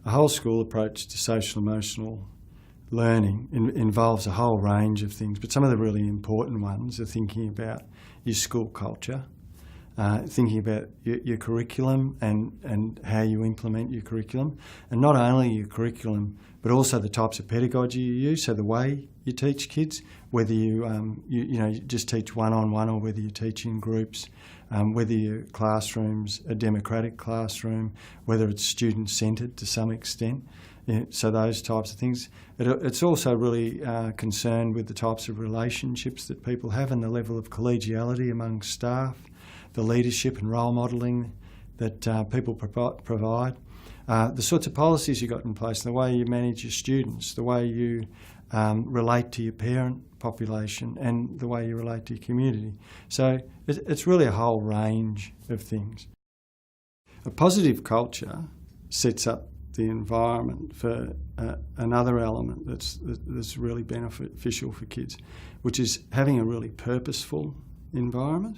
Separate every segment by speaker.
Speaker 1: a whole school approach to social emotional learning involves a whole range of things, but some of the really important ones are thinking about your school culture, thinking about your curriculum and how you implement your curriculum, and not only your curriculum but also the types of pedagogy you use, so the way you teach kids, whether you just teach one-on-one or whether you teach in groups, whether your classroom's a democratic classroom, whether it's student-centred to some extent. So those types of things. It's also really concerned with the types of relationships that people have and the level of collegiality among staff, the leadership and role modelling that people provide, the sorts of policies you've got in place, the way you manage your students, the way you relate to your parent population and the way you relate to your community. So it's really a whole range of things. A positive culture sets up the environment for another element that's really beneficial for kids, which is having a really purposeful environment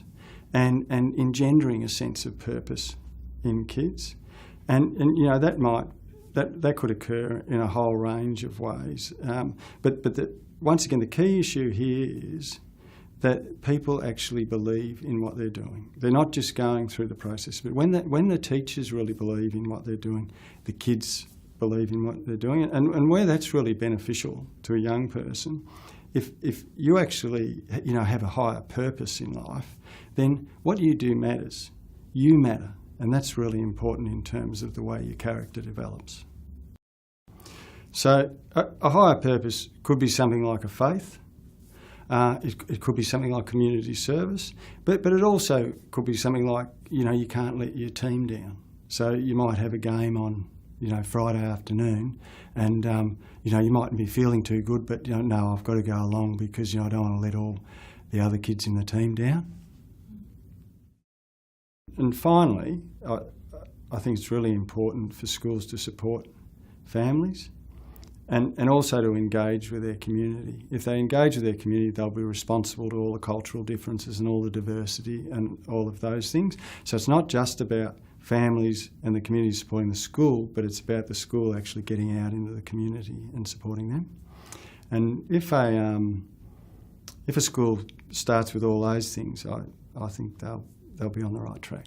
Speaker 1: and engendering a sense of purpose in kids. And that could occur in a whole range of ways. But once again, the key issue here is that people actually believe in what they're doing. They're not just going through the process, but when the teachers really believe in what they're doing, the kids believe in what they're doing. And where that's really beneficial to a young person, if you actually have a higher purpose in life, then what you do matters. You matter. And that's really important in terms of the way your character develops. So a higher purpose could be something like a faith. It could be something like community service, but it also could be something like, you can't let your team down. So you might have a game on, Friday afternoon, and, you mightn't be feeling too good, but, no, I've got to go along because, I don't want to let all the other kids in the team down. And finally, I think it's really important for schools to support families and also to engage with their community. If they engage with their community, they'll be responsible to all the cultural differences and all the diversity and all of those things. So it's not just about families and the community supporting the school, but it's about the school actually getting out into the community and supporting them. And if a school starts with all those things, I think they'll be on the right track.